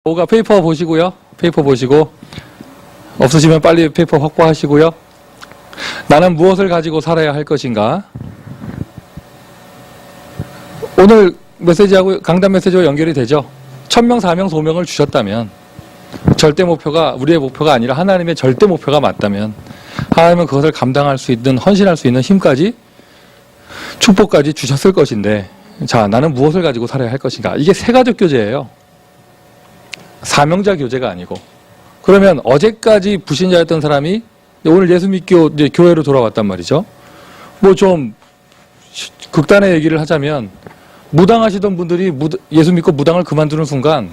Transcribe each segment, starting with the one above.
오가 페이퍼 보시고요. 페이퍼 보시고 없으시면 빨리 페이퍼 확보하시고요. 나는 무엇을 가지고 살아야 할 것인가? 오늘 메시지하고 강단 메시지와 연결이 되죠. 천명, 사명, 소명을 주셨다면 절대 목표가 우리의 목표가 아니라 하나님의 절대 목표가 맞다면 하나님은 그것을 감당할 수 있는 헌신할 수 있는 힘까지 축복까지 주셨을 것인데 자 나는 무엇을 가지고 살아야 할 것인가? 이게 세가족 교제예요. 사명자 교제가 아니고 그러면 어제까지 불신자였던 사람이 오늘 예수 믿고 이제 교회로 돌아왔단 말이죠. 뭐 좀 극단의 얘기를 하자면 무당하시던 분들이 예수 믿고 무당을 그만두는 순간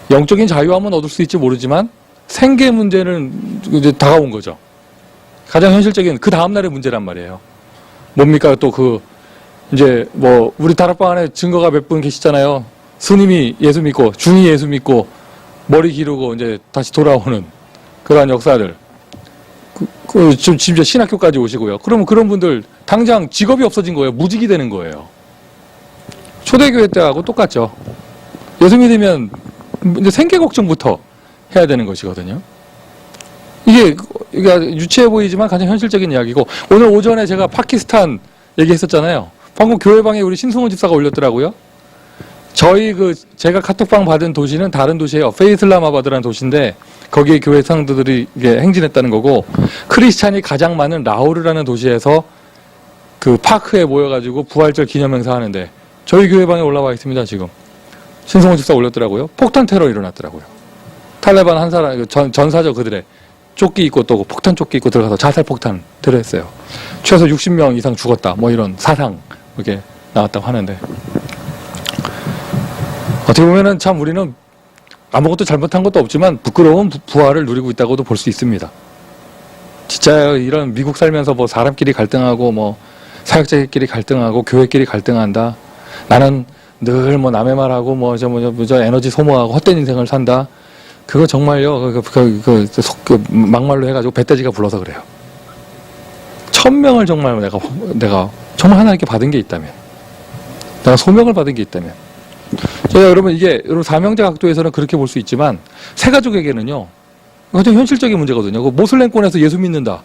영적인 자유함은 얻을 수 있지 모르지만 생계 문제는 이제 다가온 거죠. 가장 현실적인 그 다음 날의 문제란 말이에요. 뭡니까 또 이제 뭐 우리 다락방 안에 증거가 몇 분 계시잖아요. 스님이 예수 믿고 중이 예수 믿고 머리 기르고 이제 다시 돌아오는 그러한 역사들. 지금 심지어 신학교까지 오시고요. 그러면 그런 분들 당장 직업이 없어진 거예요. 무직이 되는 거예요. 초대교회 때하고 똑같죠. 예수 믿으면 이제 생계 걱정부터 해야 되는 것이거든요. 이게 유치해 보이지만 가장 현실적인 이야기고 오늘 오전에 제가 파키스탄 얘기했었잖아요. 방금 교회방에 우리 신승훈 집사가 올렸더라고요. 저희 제가 카톡방 받은 도시는 다른 도시예요. 페이슬라마바드라는 도시인데 거기에 교회 성도들이 이게 행진했다는 거고 크리스찬이 가장 많은 라오르라는 도시에서 그 파크에 모여가지고 부활절 기념행사 하는데 저희 교회방에 올라와 있습니다. 지금 신승훈 집사 올렸더라고요. 폭탄 테러 일어났더라고요. 탈레반 한 사람 전사죠 그들의 조끼 입고 또 폭탄 조끼 입고 들어가서 자살 폭탄 테러했어요. 최소 60명 이상 죽었다. 뭐 이런 사상 이렇게 나왔다고 하는데 어떻게 보면은 참 우리는 아무것도 잘못한 것도 없지만 부끄러운 부활을 누리고 있다고도 볼 수 있습니다. 진짜 이런 미국 살면서 뭐 사람끼리 갈등하고 뭐 사역자끼리 갈등하고 교회끼리 갈등한다. 나는 늘 뭐 남의 말하고 저 에너지 소모하고 헛된 인생을 산다. 그거 정말요. 막말로 해가지고 배돼지가 불러서 그래요. 1000명을 정말 내가 정말 하나님께 받은 게 있다면, 내가 소명을 받은 게 있다면, 여러분 여러분 사명자 각도에서는 그렇게 볼 수 있지만 세가족에게는요, 가장 현실적인 문제거든요. 그 모슬렘권에서 예수 믿는다.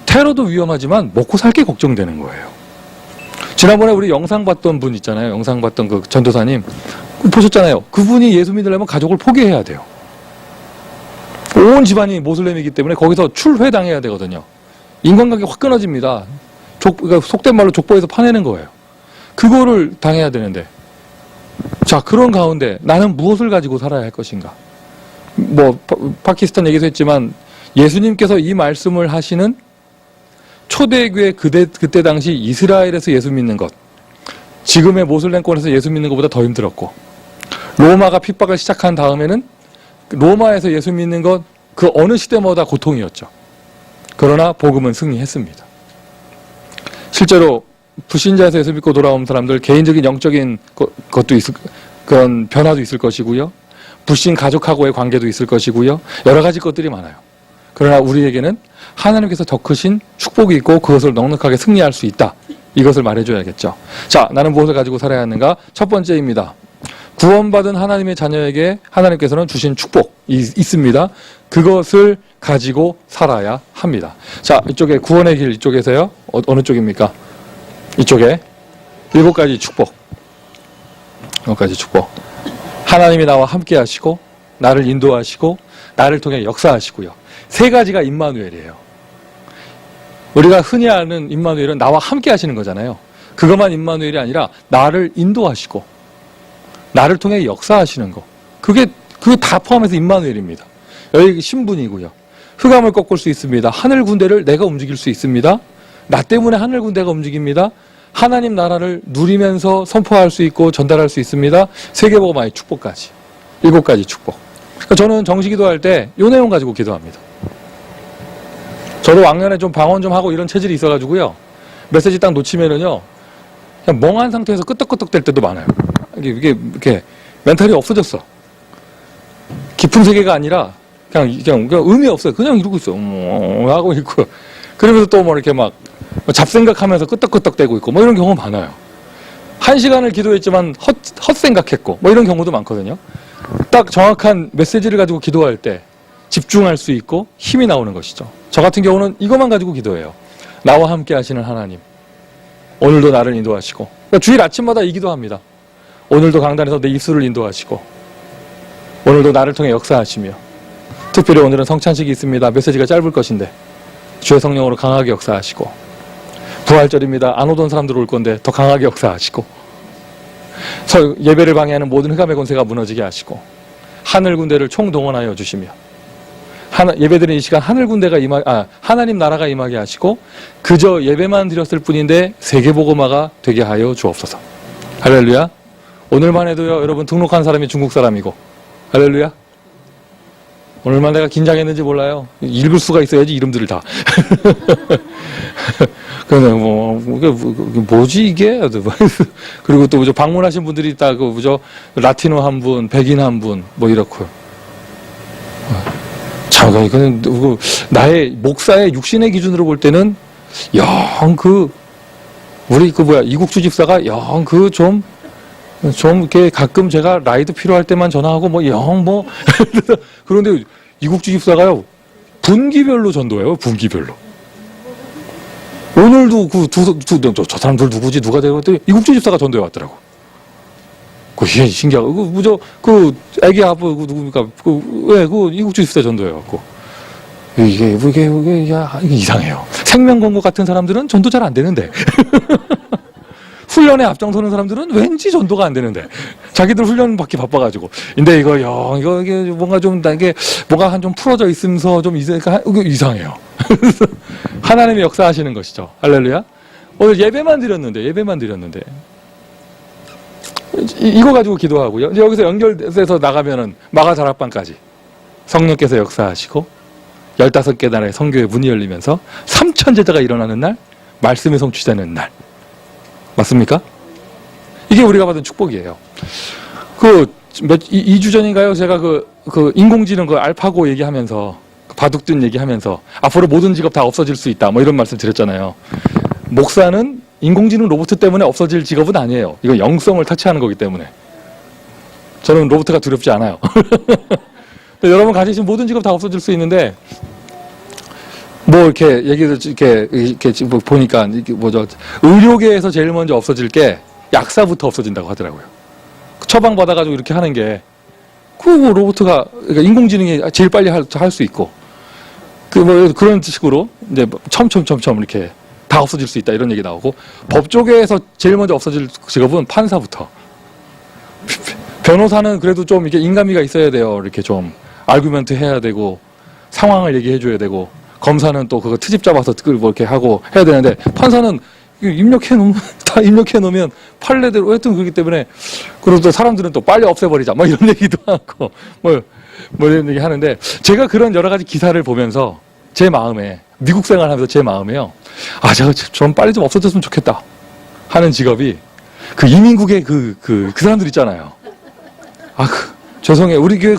테러도 위험하지만 먹고 살 게 걱정되는 거예요. 지난번에 우리 영상 봤던 분 있잖아요. 영상 봤던 그 전도사님 보셨잖아요. 그분이 예수 믿으려면 가족을 포기해야 돼요. 온 집안이 모슬렘이기 때문에 거기서 출회당해야 되거든요. 인간관계 확 끊어집니다. 그러니까 속된 말로 족보에서 파내는 거예요. 그거를 당해야 되는데 자 그런 가운데 나는 무엇을 가지고 살아야 할 것인가. 뭐 파키스탄 얘기도 했지만 예수님께서 이 말씀을 하시는 초대교회 그때 당시 이스라엘에서 예수 믿는 것 지금의 모슬렘권에서 예수 믿는 것보다 더 힘들었고 로마가 핍박을 시작한 다음에는 로마에서 예수 믿는 것 그 어느 시대마다 고통이었죠. 그러나 복음은 승리했습니다. 실제로 불신자에서 예수 믿고 돌아온 사람들 개인적인 영적인 것도 그런 변화도 있을 것이고요. 불신 가족하고의 관계도 있을 것이고요. 여러 가지 것들이 많아요. 그러나 우리에게는 하나님께서 더 크신 축복이 있고 그것을 넉넉하게 승리할 수 있다. 이것을 말해줘야겠죠. 자, 나는 무엇을 가지고 살아야 하는가? 첫 번째입니다. 구원받은 하나님의 자녀에게 하나님께서는 주신 축복이 있습니다. 그것을 가지고 살아야 합니다. 자, 이쪽에 구원의 길 이쪽에서요. 어느 쪽입니까? 이쪽에 7가지 축복. 7가지 축복. 하나님이 나와 함께 하시고 나를 인도하시고 나를 통해 역사하시고요. 3가지가 임마누엘이에요. 우리가 흔히 아는 임마누엘은 나와 함께 하시는 거잖아요. 그것만 임마누엘이 아니라 나를 인도하시고 나를 통해 역사하시는 거. 그게 다 포함해서 임마누엘입니다. 여기 신분이고요. 흑암을 꺾을 수 있습니다. 하늘 군대를 내가 움직일 수 있습니다. 나 때문에 하늘 군대가 움직입니다. 하나님 나라를 누리면서 선포할 수 있고 전달할 수 있습니다. 세계복음화의 축복까지. 7가지 축복. 그러니까 저는 정시 기도할 때 이 내용 가지고 기도합니다. 저도 왕년에 좀 방언 좀 하고 이런 체질이 있어가지고요. 메시지 딱 놓치면은요, 그냥 멍한 상태에서 끄떡끄떡 될 때도 많아요. 이게 이렇게 멘탈이 없어졌어. 깊은 세계가 아니라 그냥 의미 없어요. 그냥 이러고 있어. 하고 있고. 그러면서 또 뭐 이렇게 막 잡생각하면서 끄떡끄떡 대고 있고 뭐 이런 경우 많아요. 1시간을 기도했지만 헛생각했고 뭐 이런 경우도 많거든요. 딱 정확한 메시지를 가지고 기도할 때 집중할 수 있고 힘이 나오는 것이죠. 저 같은 경우는 이것만 가지고 기도해요. 나와 함께 하시는 하나님, 오늘도 나를 인도하시고, 그러니까 주일 아침마다 이 기도합니다. 오늘도 강단에서 내 입술을 인도하시고, 오늘도 나를 통해 역사하시며, 특별히 오늘은 성찬식이 있습니다. 메시지가 짧을 것인데 주의 성령으로 강하게 역사하시고, 부활절입니다. 안 오던 사람들 올 건데 더 강하게 역사하시고, 예배를 방해하는 모든 흑암의 권세가 무너지게 하시고, 하늘 군대를 총동원하여 주시며, 예배드리는 이 시간 하늘 군대가 하나님 나라가 임하게 하시고, 그저 예배만 드렸을 뿐인데 세계복음화가 되게 하여 주옵소서. 할렐루야. 오늘만 해도요, 여러분 등록한 사람이 중국 사람이고, 할렐루야. 오늘만 내가 긴장했는지 몰라요. 읽을 수가 있어야지 이름들을 다. 그냥 뭐지 이게? 그리고 또 방문하신 분들이 있다. 라티노 한 분, 백인 한 분, 뭐 이렇고요. 참, 이거는 나의 목사의 육신의 기준으로 볼 때는 영 우리 이국주 집사가 영 좀 이렇게 가끔 제가 라이드 필요할 때만 전화하고 그런데 이국주 집사가요 분기별로 전도해요. 분기별로. 오늘도 저 사람들 누구지 누가 되고 했더니 이국주 집사가 전도해 왔더라고. 그게 신기하고 애기 아빠 누굽니까 이국주 집사 전도해 왔고. 이게 이상해요. 생명권고 같은 사람들은 전도 잘 안 되는데. 훈련에 앞장서는 사람들은 왠지 전도가 안 되는데 자기들 훈련 받기 바빠가지고. 근데 이게 뭔가 뭐가 좀 풀어져 있으면서 좀 이상해요. 하나님의 역사하시는 것이죠. 할렐루야. 오늘 예배만 드렸는데 이거 가지고 기도하고요. 이제 여기서 연결돼서 나가면은 마가다락방까지 성령께서 역사하시고 15개 나라의 선교의 문이 열리면서 3천 제자가 일어나는 날, 말씀이 성취되는 날. 맞습니까? 이게 우리가 받은 축복이에요. 2주 전인가요? 제가 인공지능 알파고 얘기하면서, 바둑둔 얘기하면서, 앞으로 모든 직업 다 없어질 수 있다. 뭐 이런 말씀 드렸잖아요. 목사는 인공지능 로봇 때문에 없어질 직업은 아니에요. 이건 영성을 타치하는 거기 때문에. 저는 로봇가 두렵지 않아요. 여러분 가지신 모든 직업 다 없어질 수 있는데, 이렇게 보니까, 의료계에서 제일 먼저 없어질 게 약사부터 없어진다고 하더라고요. 처방받아가지고 이렇게 하는 게, 로봇가, 그러니까 인공지능이 제일 빨리 할 수 있고, 그런 식으로, 이제, 첨 이렇게 다 없어질 수 있다, 이런 얘기 나오고, 법조계에서 제일 먼저 없어질 직업은 판사부터. 변호사는 그래도 좀 이게 인간미가 있어야 돼요. 이렇게 좀, 아규멘트 해야 되고, 상황을 얘기해줘야 되고, 검사는 또 그거 트집 잡아서 이렇게 하고 해야 되는데, 판사는 다 입력해놓으면 판례대로 하여튼 그렇기 때문에, 그리고 또 사람들은 또 빨리 없애버리자, 뭐 이런 얘기도 하고, 이런 얘기 하는데, 제가 그런 여러 가지 기사를 보면서 제 마음에, 미국 생활하면서 제 마음에요. 제가 좀 빨리 좀 없어졌으면 좋겠다 하는 직업이, 이민국의 그 사람들 있잖아요. 죄송해요. 우리 교회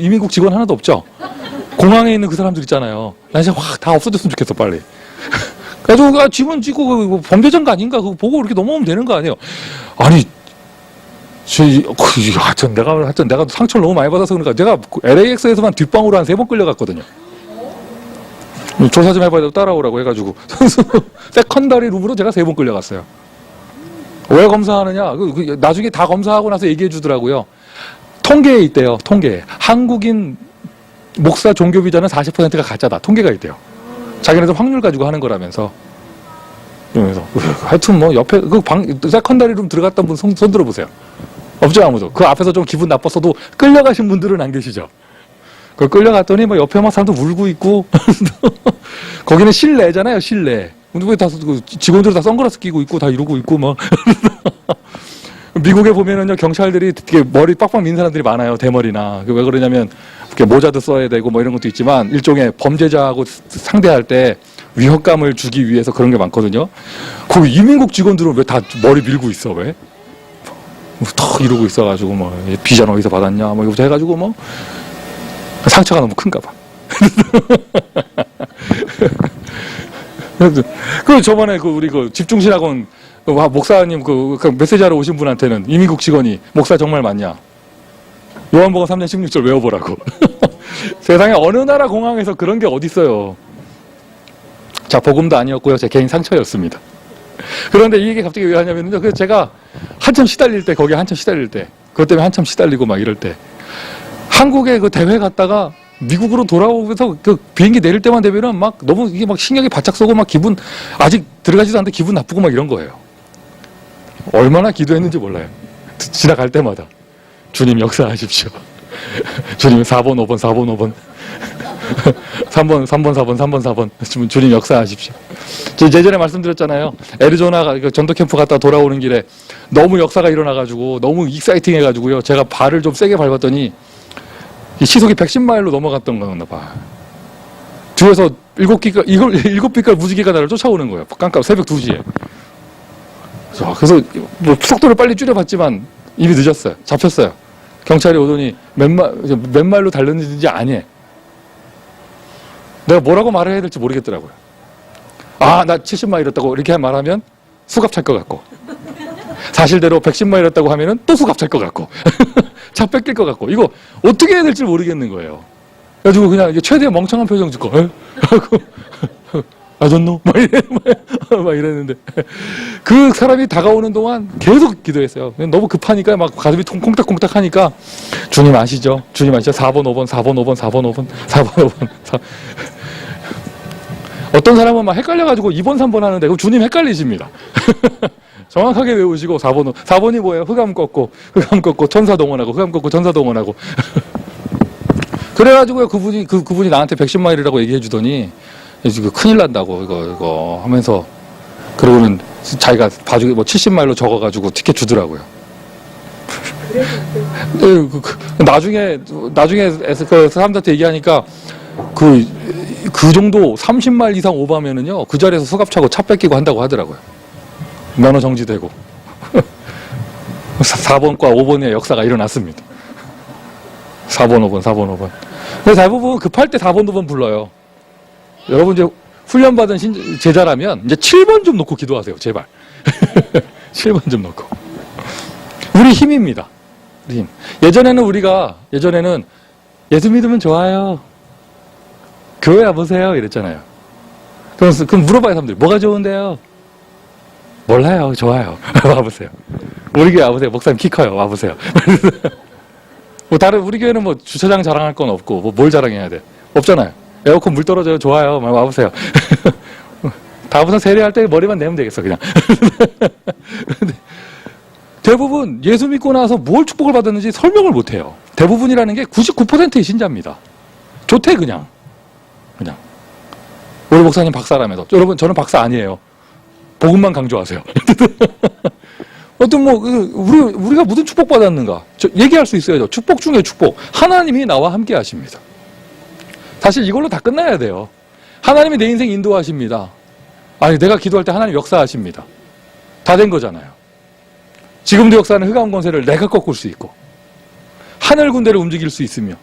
이민국 직원 하나도 없죠? 공항에 있는 그 사람들 있잖아요. 나 진짜 확 다 없어졌으면 좋겠어, 빨리. 그래서 지문 찍고 범죄자가 아닌가 그거 보고 이렇게 넘어오면 되는 거 아니에요? 아니, 하여튼 내가 상처를 너무 많이 받아서 그러니까 내가 LAX에서만 뒷방으로 한 3번 끌려갔거든요. 조사 좀 해봐야 돼, 따라오라고 해가지고 세컨더리 룸으로 제가 3번 끌려갔어요. 왜 검사하느냐? 나중에 다 검사하고 나서 얘기해 주더라고요. 통계에 있대요. 통계. 한국인 목사 종교 비자는 40%가 가짜다. 통계가 있대요. 자기네들 확률 가지고 하는 거라면서. 그러면서 하여튼 옆에 세컨더리 룸 들어갔던 분 손 들어보세요. 없죠, 아무도. 그 앞에서 좀 기분 나빴어도 끌려가신 분들은 안 계시죠. 끌려갔더니 옆에 사람도 울고 있고 거기는 실내잖아요, 실내. 근데 다 직원들 다 선글라스 끼고 있고 다 이러고 있고 미국에 보면은요, 경찰들이 되게 머리 빡빡 민 사람들이 많아요, 대머리나. 왜 그러냐면 이렇게 모자도 써야 되고 이런 것도 있지만 일종의 범죄자하고 상대할 때 위협감을 주기 위해서 그런 게 많거든요. 거기 이민국 직원들은 왜 다 머리 밀고 있어, 왜? 턱 이러고 있어가지고 비자는 어디서 받았냐 이거부터 해가지고 상처가 너무 큰가 봐. 저번에 우리 집중신학원 목사님 메시지하러 오신 분한테는 이민국 직원이 목사 정말 맞냐? 요한복음 3장 16절 외워보라고. 세상에 어느 나라 공항에서 그런 게 어딨어요. 자, 복음도 아니었고요. 제 개인 상처였습니다. 그런데 이 얘기 갑자기 왜 하냐면요. 그래서 제가 한참 시달릴 때, 거기에 한참 시달릴 때, 그것 때문에 한참 시달리고 막 이럴 때, 한국에 그 대회 갔다가 미국으로 돌아오면서 그 비행기 내릴 때만 되면은 막 너무 이게 막 신경이 바짝 쏘고 막 기분, 아직 들어가지도 않는데 기분 나쁘고 막 이런 거예요. 얼마나 기도했는지 몰라요. 지나갈 때마다. 주님 역사하십시오. 주님 4번, 5번, 4번, 5번. 3번, 3번, 4번, 3번, 4번. 주님 역사하십시오. 제가 예전에 말씀드렸잖아요. 애리조나 전도 캠프 갔다 돌아오는 길에 너무 역사가 일어나가지고 너무 익사이팅 해가지고요. 제가 발을 좀 세게 밟았더니 시속이 110마일로 넘어갔던 거였나 봐. 뒤에서 7빛깔 무지개가 나를 쫓아오는 거예요. 깜깜 새벽 2시에. 그래서 뭐 속도를 빨리 줄여봤지만 이미 늦었어요. 잡혔어요. 경찰이 오더니 몇 마일로 달렸는지 아니에요. 내가 뭐라고 말을 해야 될지 모르겠더라고요. 아, 나 70마일이었다고 이렇게 말하면 수갑 찰 것 같고, 사실대로 110마일이었다고 하면은 또 수갑 찰 것 같고, 차 뺏길 것 같고, 이거 어떻게 해야 될지 모르겠는 거예요. 그래가지고 그냥 최대한 멍청한 표정 짓고, 하고, 아전노? 막 이랬는데, 그 사람이 다가오는 동안 계속 기도했어요. 너무 급하니까 막 가슴이 콩닥콩닥 하니까, 주님 아시죠? 주님 아시죠? 4번, 5번, 4번, 5번, 4번, 5번, 4번, 5번, 4. 어떤 사람은 막 헷갈려가지고 2번, 3번 하는데, 그럼 주님 헷갈리십니다. 정확하게 외우시고 4번이 뭐예요? 흑암 꺾고 천사 동원하고, 흑암 꺾고 천사 동원하고. 그래가지고요, 그분이 나한테 110마일이라고 얘기해 주더니, 이거 큰일 난다고, 이거 하면서, 그러고는 자기가 봐주기 뭐 70마일로 적어가지고 티켓 주더라고요. 나중에 그 사람들한테 얘기하니까, 그 정도 30마일 이상 오버하면은요, 그 자리에서 수갑 차고 차 뺏기고 한다고 하더라고요. 면허 정지되고. 4번과 5번의 역사가 일어났습니다. 4번, 5번, 4번, 5번. 근데 대부분 급할 때 4번, 5번 불러요. 여러분 이제 훈련받은 제자라면 이제 7번 좀 놓고 기도하세요. 제발. 7번 좀 놓고. 우리 힘입니다. 우리 힘. 예전에는 예수 믿으면 좋아요. 교회 와보세요. 이랬잖아요. 그럼 물어봐요, 사람들이. 뭐가 좋은데요? 몰라요. 좋아요. 와보세요. 우리 교회 와보세요. 목사님 키 커요. 와보세요. 우리 교회는 뭐 주차장 자랑할 건 없고, 뭘 자랑해야 돼? 없잖아요. 에어컨 물 떨어져요. 좋아요. 와보세요. 다음부터 세례할 때 머리만 내면 되겠어, 그냥. 대부분 예수 믿고 나서 뭘 축복을 받았는지 설명을 못 해요. 대부분이라는 게 99%의 신자입니다. 좋대, 그냥. 우리 목사님 박사라면서. 여러분, 저는 박사 아니에요. 복음만 강조하세요. 우리가 무슨 축복 받았는가? 얘기할 수 있어야죠. 축복 중에 축복. 하나님이 나와 함께 하십니다. 사실 이걸로 다 끝나야 돼요. 하나님이 내 인생 인도하십니다. 아니, 내가 기도할 때 하나님 역사하십니다. 다 된 거잖아요. 지금도 역사하는 흑암 권세를 내가 꺾을 수 있고, 하늘 군대를 움직일 수 있으며,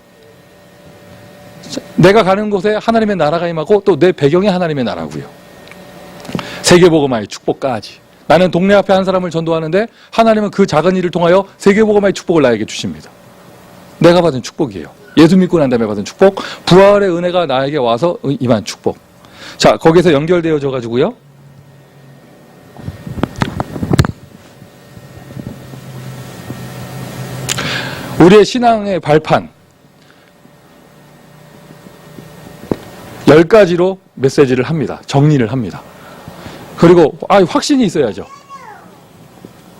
내가 가는 곳에 하나님의 나라가 임하고 또 내 배경이 하나님의 나라고요. 세계복음화의 축복까지. 나는 동네 앞에 한 사람을 전도하는데 하나님은 그 작은 일을 통하여 세계복음화의 축복을 나에게 주십니다. 내가 받은 축복이에요. 예수 믿고 난 다음에 받은 축복, 부활의 은혜가 나에게 와서 임한 축복. 자, 거기서 연결되어져 가지고요. 우리의 신앙의 발판 10가지로 메시지를 합니다. 정리를 합니다. 그리고 확신이 있어야죠.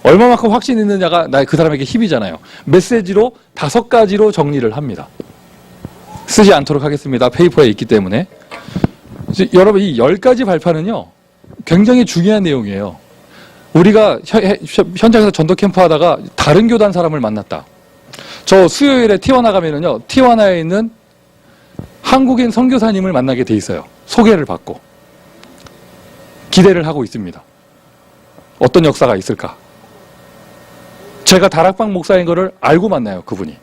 얼마만큼 확신이 있느냐가 그 사람에게 힘이잖아요. 메시지로 5가지로 정리를 합니다. 쓰지 않도록 하겠습니다. 페이퍼에 있기 때문에. 여러분, 이 10가지 발판은요, 굉장히 중요한 내용이에요. 우리가 현장에서 전도 캠프 하다가 다른 교단 사람을 만났다. 저 수요일에 티와나 가면은요, 티와나에 있는 한국인 선교사님을 만나게 돼 있어요. 소개를 받고. 기대를 하고 있습니다. 어떤 역사가 있을까? 제가 다락방 목사인 거를 알고 만나요, 그분이.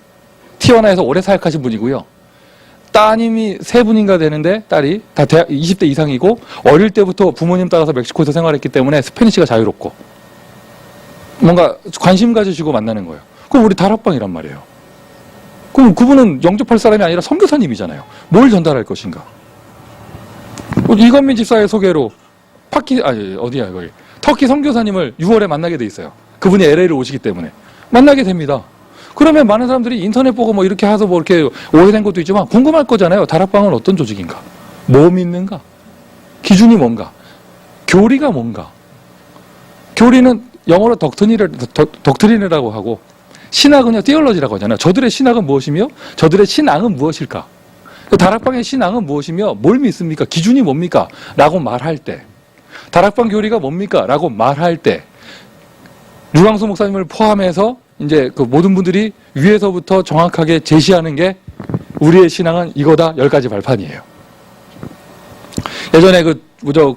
티와나에서 오래 사역하신 분이고요. 따님이 3분인가 되는데, 딸이 다 대학 20대 이상이고, 어릴 때부터 부모님 따라서 멕시코에서 생활했기 때문에 스페니쉬가 자유롭고, 뭔가 관심 가지시고 만나는 거예요. 그럼 우리 다락방이란 말이에요. 그럼 그분은 영접할 사람이 아니라 선교사님이잖아요. 뭘 전달할 것인가? 이건민 집사의 소개로 거기 터키 선교사님을 6월에 만나게 돼 있어요. 그분이 LA를 오시기 때문에 만나게 됩니다. 그러면 많은 사람들이 인터넷 보고 뭐 이렇게 해서 뭐 이렇게 오해된 것도 있지만 궁금할 거잖아요. 다락방은 어떤 조직인가? 뭐 믿는가? 기준이 뭔가? 교리가 뭔가? 교리는 영어로 덕트린이라고 하고 신학은요 티올로지라고 하잖아요. 저들의 신학은 무엇이며 저들의 신앙은 무엇일까? 다락방의 신앙은 무엇이며 뭘 믿습니까? 기준이 뭡니까? 라고 말할 때 다락방 교리가 뭡니까? 라고 말할 때 류광수 목사님을 포함해서 이제 그 모든 분들이 위에서부터 정확하게 제시하는 게 우리의 신앙은 이거다 10가지 발판이에요. 예전에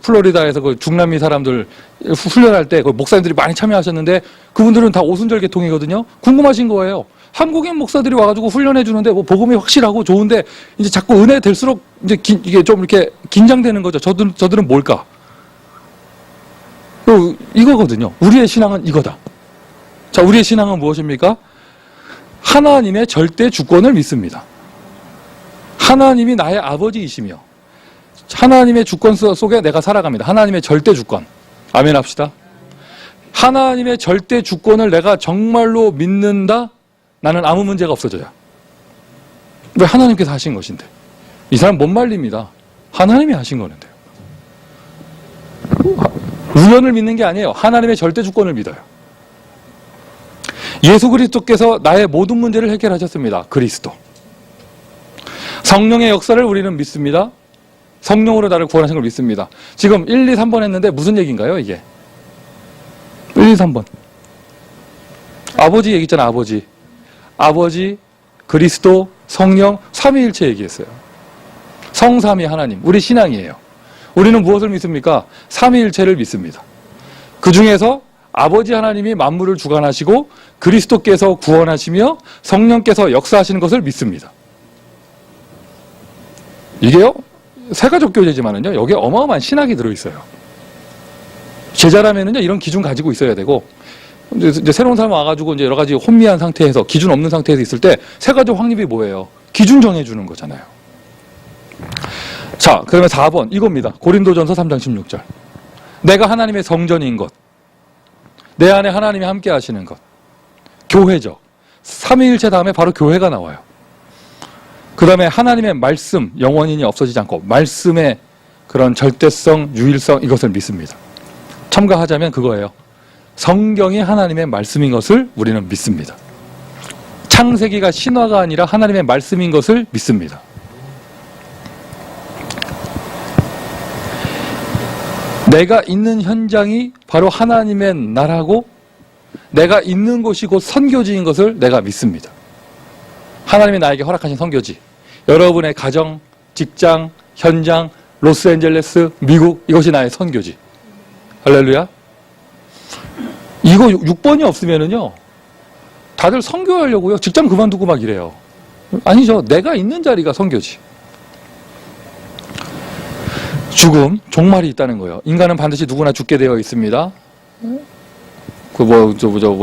플로리다에서 그 중남미 사람들 훈련할 때 그 목사님들이 많이 참여하셨는데 그분들은 다 오순절 계통이거든요. 궁금하신 거예요. 한국인 목사들이 와가지고 훈련해 주는데 뭐 복음이 확실하고 좋은데 이제 자꾸 은혜 될수록 이제 이게 좀 이렇게 긴장되는 거죠. 저들은 뭘까? 이거거든요. 우리의 신앙은 이거다. 자, 우리의 신앙은 무엇입니까? 하나님의 절대 주권을 믿습니다. 하나님이 나의 아버지이시며 하나님의 주권 속에 내가 살아갑니다. 하나님의 절대 주권. 아멘 합시다. 하나님의 절대 주권을 내가 정말로 믿는다? 나는 아무 문제가 없어져요. 왜? 하나님께서 하신 것인데. 이 사람 못 말립니다. 하나님이 하신 거는데요. 우연을 믿는 게 아니에요. 하나님의 절대 주권을 믿어요. 예수 그리스도께서 나의 모든 문제를 해결하셨습니다. 그리스도. 성령의 역사를 우리는 믿습니다. 성령으로 나를 구원하신 걸 믿습니다. 지금 1, 2, 3번 했는데 무슨 얘기인가요, 이게? 1, 2, 3번. 아버지 얘기 있잖아, 아버지. 아버지, 그리스도, 성령, 삼위일체 얘기했어요. 성삼위 하나님, 우리 신앙이에요. 우리는 무엇을 믿습니까? 삼위일체를 믿습니다. 그 중에서 아버지 하나님이 만물을 주관하시고 그리스도께서 구원하시며 성령께서 역사하시는 것을 믿습니다. 이게요, 세가족 교제지만은요, 여기에 어마어마한 신학이 들어있어요. 제자라면은요, 이런 기준 가지고 있어야 되고, 이제 새로운 사람 와가지고 이제 여러 가지 혼미한 상태에서, 기준 없는 상태에서 있을 때, 세가족 확립이 뭐예요? 기준 정해주는 거잖아요. 자, 그러면 4번, 이겁니다. 고린도전서 3장 16절. 내가 하나님의 성전인 것, 내 안에 하나님이 함께 하시는 것, 교회죠. 삼위일체 다음에 바로 교회가 나와요. 그 다음에 하나님의 말씀, 영원히 없어지지 않고 말씀의 그런 절대성, 유일성, 이것을 믿습니다. 첨가하자면 그거예요. 성경이 하나님의 말씀인 것을 우리는 믿습니다. 창세기가 신화가 아니라 하나님의 말씀인 것을 믿습니다. 내가 있는 현장이 바로 하나님의 나라고 내가 있는 곳이 곧 선교지인 것을 내가 믿습니다. 하나님이 나에게 허락하신 선교지, 여러분의 가정, 직장, 현장, 로스앤젤레스, 미국, 이것이 나의 선교지. 할렐루야. 이거 6번이 없으면은요, 다들 선교하려고요, 직장 그만두고 막 이래요. 아니죠. 내가 있는 자리가 선교지. 죽음, 종말이 있다는 거예요. 인간은 반드시 누구나 죽게 되어 있습니다.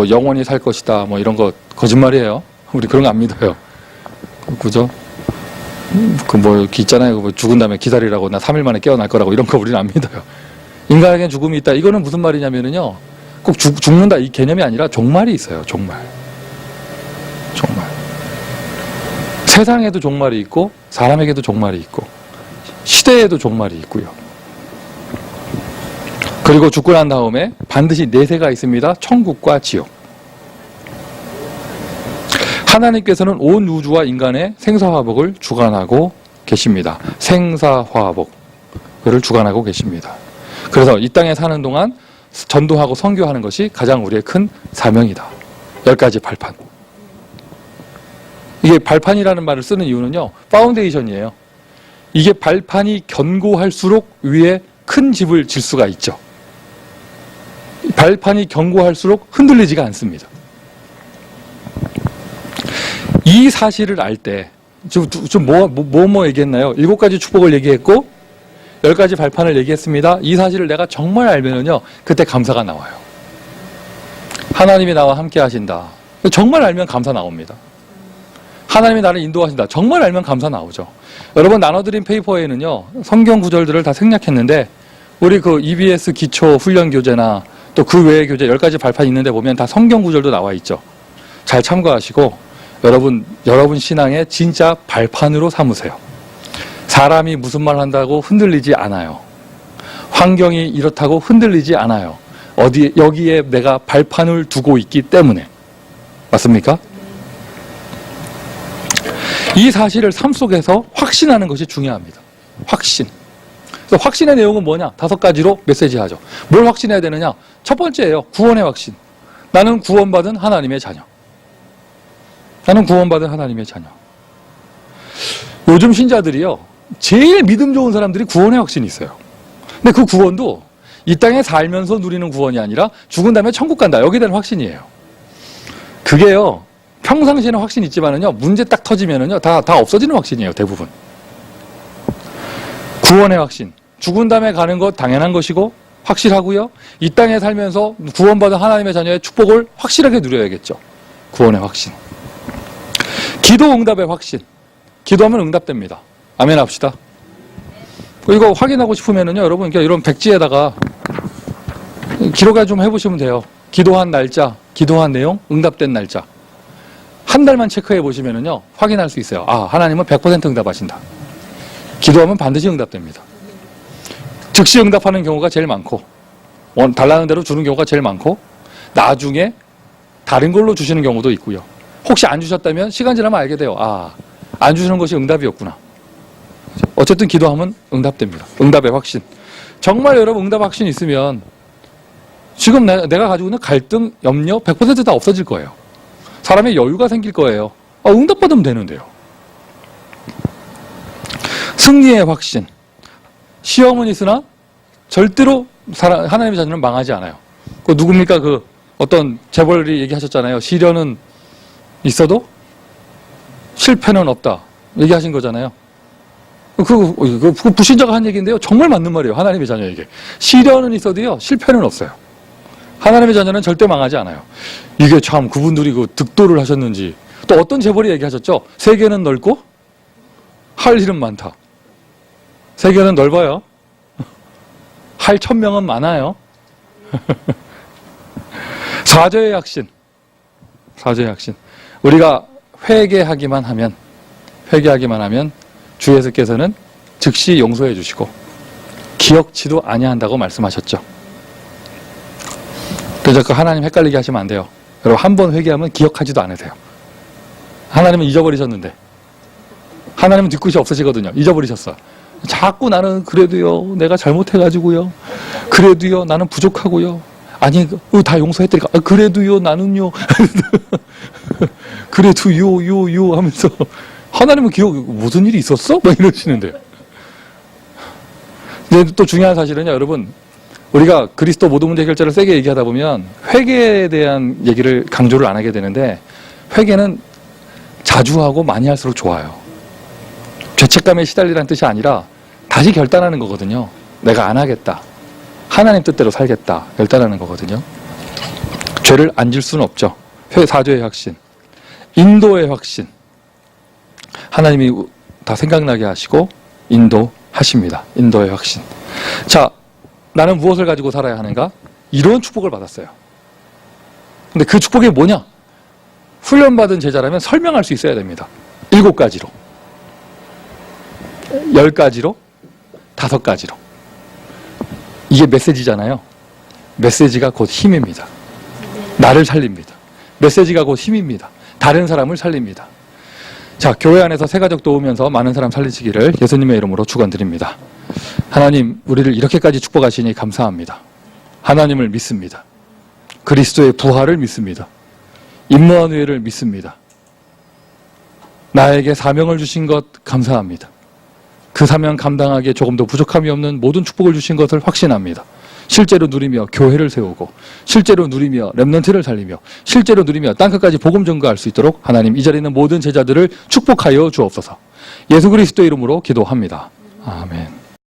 영원히 살 것이다, 뭐 이런 거 거짓말이에요. 우리 그런 거 안 믿어요. 그죠? 있잖아요. 죽은 다음에 기다리라고, 나 3일 만에 깨어날 거라고, 이런 거 우리는 안 믿어요. 인간에겐 죽음이 있다. 이거는 무슨 말이냐면은요, 꼭 죽는다 이 개념이 아니라 종말이 있어요. 종말. 세상에도 종말이 있고, 사람에게도 종말이 있고, 시대에도 종말이 있고요. 그리고 죽고 난 다음에 반드시 내세가 있습니다. 천국과 지옥. 하나님께서는 온 우주와 인간의 생사화복을 주관하고 계십니다. 생사화복을 주관하고 계십니다. 그래서 이 땅에 사는 동안 전도하고 선교하는 것이 가장 우리의 큰 사명이다. 10가지 발판. 이게 발판이라는 말을 쓰는 이유는요, 파운데이션이에요. 이게 발판이 견고할수록 위에 큰 집을 질 수가 있죠. 발판이 견고할수록 흔들리지가 않습니다. 이 사실을 알 때, 뭐 얘기했나요? 7가지 축복을 얘기했고, 10가지 발판을 얘기했습니다. 이 사실을 내가 정말 알면은요, 그때 감사가 나와요. 하나님이 나와 함께 하신다. 정말 알면 감사 나옵니다. 하나님이 나를 인도하신다. 정말 알면 감사 나오죠. 여러분 나눠드린 페이퍼에는요, 성경 구절들을 다 생략했는데, 우리 그 EBS 기초 훈련 교재나 또 그 외의 교재 10가지 발판 있는데 보면 다 성경 구절도 나와 있죠. 잘 참고하시고, 여러분 신앙의 진짜 발판으로 삼으세요. 사람이 무슨 말 한다고 흔들리지 않아요. 환경이 이렇다고 흔들리지 않아요. 여기에 내가 발판을 두고 있기 때문에. 맞습니까? 이 사실을 삶 속에서 확신하는 것이 중요합니다. 확신. 그래서 확신의 내용은 뭐냐? 5가지로 메시지하죠. 뭘 확신해야 되느냐? 첫 번째예요. 구원의 확신. 나는 구원받은 하나님의 자녀. 나는 구원받은 하나님의 자녀. 요즘 신자들이요, 제일 믿음 좋은 사람들이 구원의 확신이 있어요. 근데 그 구원도 이 땅에 살면서 누리는 구원이 아니라 죽은 다음에 천국 간다. 여기에 대한 확신이에요. 그게요, 평상시에는 확신 있지만은요, 문제 딱 터지면은요, 다 없어지는 확신이에요, 대부분. 구원의 확신. 죽은 다음에 가는 것 당연한 것이고, 확실하고요. 이 땅에 살면서 구원받은 하나님의 자녀의 축복을 확실하게 누려야겠죠. 구원의 확신. 기도 응답의 확신. 기도하면 응답됩니다. 아멘 합시다. 이거 확인하고 싶으면은요, 여러분, 이런 백지에다가 기록을 좀 해보시면 돼요. 기도한 날짜, 기도한 내용, 응답된 날짜. 한 달만 체크해 보시면은요, 확인할 수 있어요. 아, 하나님은 100% 응답하신다. 기도하면 반드시 응답됩니다. 즉시 응답하는 경우가 제일 많고, 달라는 대로 주는 경우가 제일 많고, 나중에 다른 걸로 주시는 경우도 있고요. 혹시 안 주셨다면 시간 지나면 알게 돼요. 아, 안 주시는 것이 응답이었구나. 어쨌든 기도하면 응답됩니다. 응답의 확신. 정말 여러분 응답 확신이 있으면 지금 내가 가지고 있는 갈등, 염려 100% 다 없어질 거예요. 사람의 여유가 생길 거예요. 응답받으면 되는데요. 승리의 확신. 시험은 있으나 절대로 하나님의 자녀는 망하지 않아요. 그 누굽니까? 그 어떤 재벌이 얘기하셨잖아요. 시련은 있어도 실패는 없다. 얘기하신 거잖아요. 그 불신자가 한 얘기인데요. 정말 맞는 말이에요. 하나님의 자녀에게. 시련은 있어도요, 실패는 없어요. 하나님의 자녀는 절대 망하지 않아요. 이게 참 그분들이 그 득도를 하셨는지. 또 어떤 재벌이 얘기하셨죠? 세계는 넓고 할 일은 많다. 세계는 넓어요. 할 천명은 많아요. 사죄의 확신. 사죄의 확신. 우리가 회개하기만 하면 주 예수께서는 즉시 용서해 주시고 기억치도 아니한다고 말씀하셨죠. 그래서 그 하나님 헷갈리게 하시면 안 돼요. 여러분, 한 번 회개하면 기억하지도 않으세요. 하나님은 잊어버리셨는데, 하나님은 뒤끝이 없으시거든요. 잊어버리셨어. 자꾸 나는 그래도요, 내가 잘못해가지고요, 그래도요, 나는 부족하고요, 아니 다 용서했더니까 그래도요, 나는요, 그래도요 하면서 하나님은 기억, 무슨 일이 있었어? 막 이러시는데요. 근데 또 중요한 사실은요, 여러분, 우리가 그리스도 모든 문제 해결자를 세게 얘기하다 보면 회개에 대한 얘기를 강조를 안 하게 되는데, 회개는 자주 하고 많이 할수록 좋아요. 죄책감에 시달리라는 뜻이 아니라 다시 결단하는 거거든요. 내가 안 하겠다. 하나님 뜻대로 살겠다. 결단하는 거거든요. 죄를 안 질 수는 없죠. 사죄의 확신. 인도의 확신. 하나님이 다 생각나게 하시고 인도하십니다. 인도의 확신. 자, 나는 무엇을 가지고 살아야 하는가? 이런 축복을 받았어요. 근데 그 축복이 뭐냐? 훈련받은 제자라면 설명할 수 있어야 됩니다. 7가지로. 10가지로. 5가지로. 이게 메시지잖아요. 메시지가 곧 힘입니다. 나를 살립니다. 메시지가 곧 힘입니다. 다른 사람을 살립니다. 자, 교회 안에서 새가족 도우면서 많은 사람 살리시기를 예수님의 이름으로 축원드립니다. 하나님, 우리를 이렇게까지 축복하시니 감사합니다. 하나님을 믿습니다. 그리스도의 부활을 믿습니다. 임마누엘을 믿습니다. 나에게 사명을 주신 것 감사합니다. 그 사명 감당하기에 조금도 부족함이 없는 모든 축복을 주신 것을 확신합니다. 실제로 누리며 교회를 세우고, 실제로 누리며 렘넌트를 살리며, 실제로 누리며 땅끝까지 복음 전가할 수 있도록 하나님, 이 자리에 있는 모든 제자들을 축복하여 주옵소서. 예수 그리스도의 이름으로 기도합니다. 아멘.